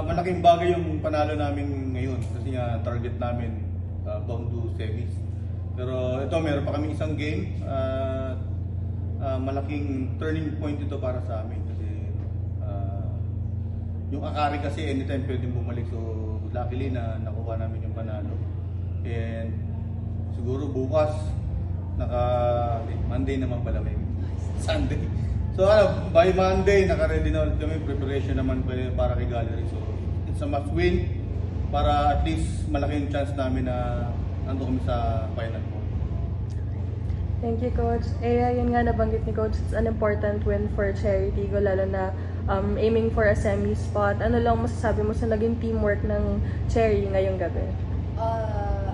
malaking bagay yung panalo namin ngayon kasi nga target namin bound to semis. Pero ito, meron pa kami isang game. Malaking turning point ito para sa amin kasi yung Akari kasi anytime pwedeng bumalik. So luckily na nakuha namin yung panalo. And siguro bukas Monday naman pala may Sunday. So by Monday naka-ready na ulit kami, preparation naman para kay Gallery. So it's a must win para at least malaki yung chance namin na nandun kami sa final four. Thank you, Coach. Yun nga nabanggit ni Coach, it's an important win for Cherry Tigo, lalo na aiming for a semi spot. Ano lang masasabi mo sa naging teamwork ng Cherry ngayong gabi?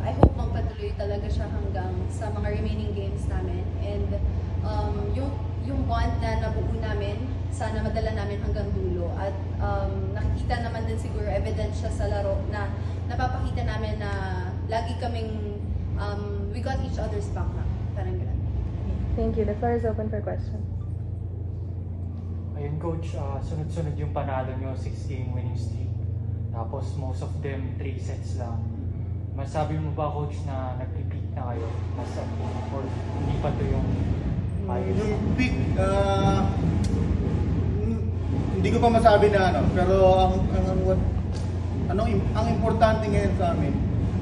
I hope magpatuloy talaga siya hanggang sa mga remaining games namin. And yung bond na nabuo namin, sana madala namin hanggang dulo. At nakikita naman din siguro evidence siya sa laro na napapakita namin na lagi kaming we got each other's back na. Parang gano'n. Thank you. The floor is open for questions. Ayun, Coach, sunod-sunod yung panalo nyo, 6-game winning streak. Tapos most of them 3 sets lang. Masabi mo ba, Coach, na nag-peak na kayo? Or hindi pa to yung Yung peak, hindi ko pa masabi na ano, pero ang importante ngayon sa amin,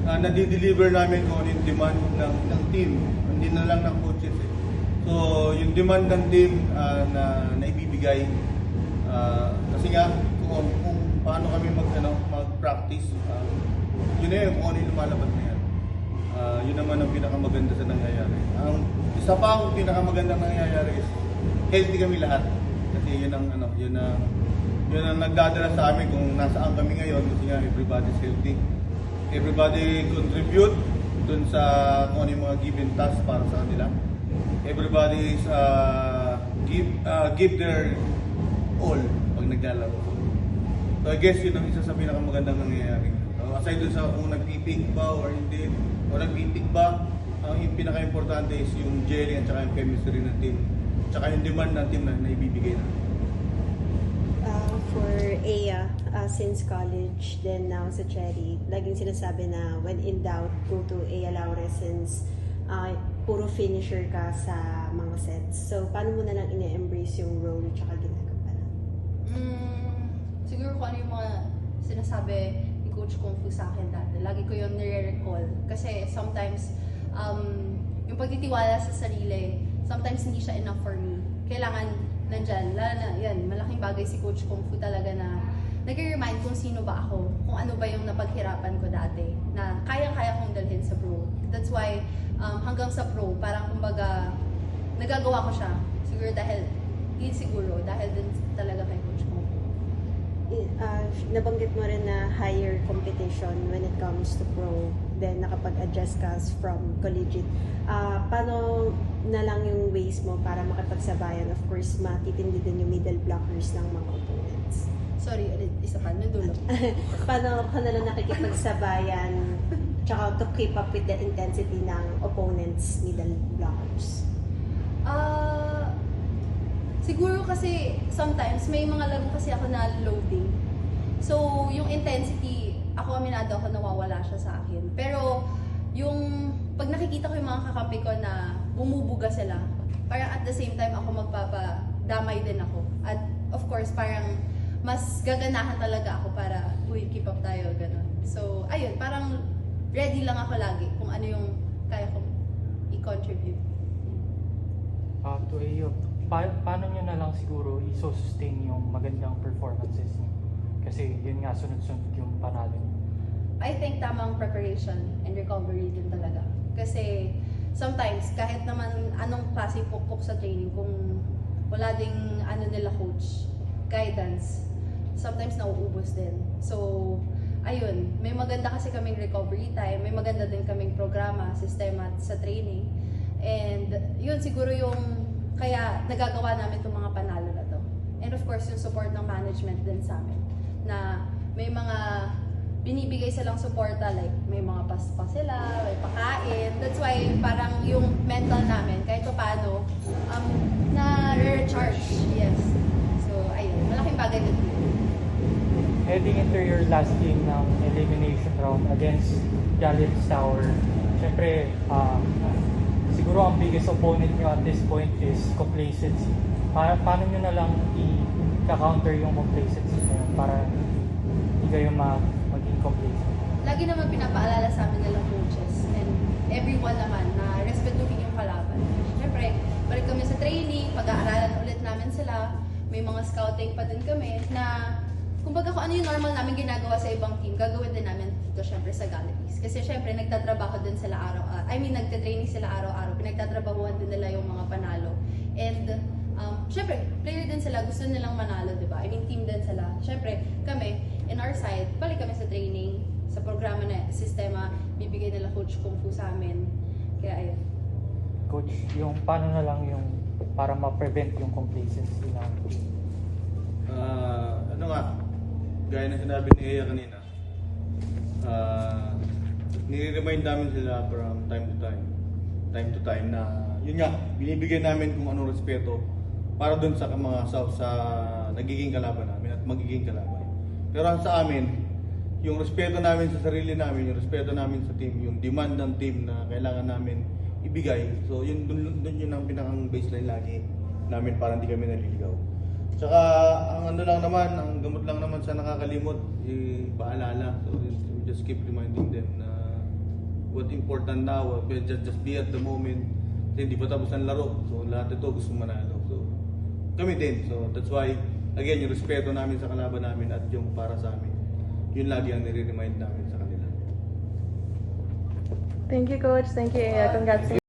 nadi-deliver namin kung ano yung demand ng team, hindi na lang ng coaches eh. So yung demand ng team na ibibigay, kasi nga kung paano kami mag-practice, yun na yun, kung ano yung lumalabas na yan. Yun naman ang pinakamaganda sa nangyayari. Ang isa pa ang pinakamagandang nangyayari is healthy kami lahat. Kasi yun ang nagdadala sa amin kung nasaan kami ngayon, kasi nga everybody's healthy. Everybody contribute dun sa kung ano yung mga given task para sa kanila. Everybody is give their all pag naglalaro. So I guess yun ang isa sa pinakamagandang nangyayari. Aside dun sa kung nagpipig ba or hindi, o nagpipig ba, yung pinaka-importante is yung jelly at saka yung chemistry ng team. Tsaka yung demand ng team na ibibigay na. For Aya, since college, then now sa Cherry, laging sinasabi na when in doubt, go to Aya Laure since puro finisher ka sa mga sets. So, paano mo na lang ine-embrace yung role tsaka ginagawa? Siguro kung ano yung mga sinasabi ni Coach Kung Fu sa akin dati. Lagi ko yun nire-recall. Kasi sometimes, yung pagtitiwala sa sarili, sometimes hindi siya enough for me. Kailangan nandyan, lalo na yan, malaking bagay si Coach Kung Fu talaga na nag-remind kung sino ba ako, kung ano ba yung napaghirapan ko dati, na kayang-kaya kong dalhin sa pro. That's why, hanggang sa pro, parang kumbaga, nagagawa ko siya. Siguro dahil din talaga kay Coach Kung Fu. Nabanggit mo rin na higher competition when it comes to pro, then nakapag-adjust ka from collegiate. Paano na lang yung ways mo para makapagsabayan? Of course, matitindi din yung middle blockers ng mga opponents. Sorry, isa pa, nandulo. Paano ka na lang nakikipagsabayan tsaka to keep up with the intensity ng opponents' middle blockers? Siguro kasi sometimes may mga laro kasi ako na loading. So, yung intensity, ako aminado ako nawawala siya sa akin. Pero, yung pag nakikita ko yung mga kakampi ko na bumubuga sila, parang at the same time ako magpapadamay din ako. At of course, parang mas gaganahan talaga ako para, keep up tayo, gano'n. So, ayun, parang ready lang ako lagi kung ano yung kaya kong i-contribute. To Ayo, paano nyo na lang siguro i-sustain yung magandang performances nyo? Kasi yun nga, sunod-sunod yung panalo nyo. I think tamang preparation and recovery din talaga. Kasi sometimes, kahit naman anong klase pukpok sa training, kung wala ding nila coach, guidance, sometimes nauubos din. So, ayun, may maganda kasi kaming recovery time, may maganda din kaming programa, sistema sa training. And yun siguro yung kaya nagagawa namin itong mga panalo na to. And of course, yung support ng management din sa amin. Na may mga binibigay silang suporta, like may mga paspa sila, may pakain. That's why parang yung mental namin, kahit pa paano, na recharge. Yes. So, ayun, malaking bagay din. heading into your last game ng elimination round against Gallant's Tower, syempre, siguro ang biggest opponent nyo at this point is complacency. Paano nyo na lang i-counter yung complacency na yun para hindi kayo maging complacent? Lagi naman pinapaalala sa amin nilang coaches and everyone naman na respetuhin yung kalaban. Siyempre, balik kami sa training, pag-aaralan ulit namin sila, may mga scouting pa din kami na kumbaga kung ano yung normal namin ginagawa sa ibang team, gagawin din namin dito syempre sa Galleries. Kasi syempre nagtatrabaho din sila nagtatraining sila araw-araw, pinagtatrabahuan din nila yung mga panalo. And syempre, player din sila, gusto nilang manalo, di ba? I mean, team din sila. Syempre, kami, in our side, balik kami sa training, sa programa na sistema, bibigay nila Coach Kung Fu sa amin. Kaya ayun. Coach, yung paano na lang yung para ma-prevent yung complacency ng team? Ano nga, gaya na sinabi ni Ea kanina, nire-remind namin sila from time to time na yun nga, binibigyan namin kung anong respeto para dun sa mga sa nagiging kalaban namin at magiging kalaban. Pero ang sa amin, yung respeto namin sa sarili namin, yung respeto namin sa team, yung demand ng team na kailangan namin ibigay. So yun dun yun ang pinakang baseline lagi namin para hindi kami naliligaw. Tsaka ang ano lang naman, ang gamot lang naman sa nakakalimot, paalala. So we just keep reminding them na what important now, just be at the moment. Kasi hindi pa tapos ang laro. So lahat ito gusto manalo. So kami din. So that's why, again, yung respeto namin sa kalaban namin at yung para sa amin, yun lagi ang nire-remind namin sa kanila. Thank you, Coach. Thank you, Ea. Congrats.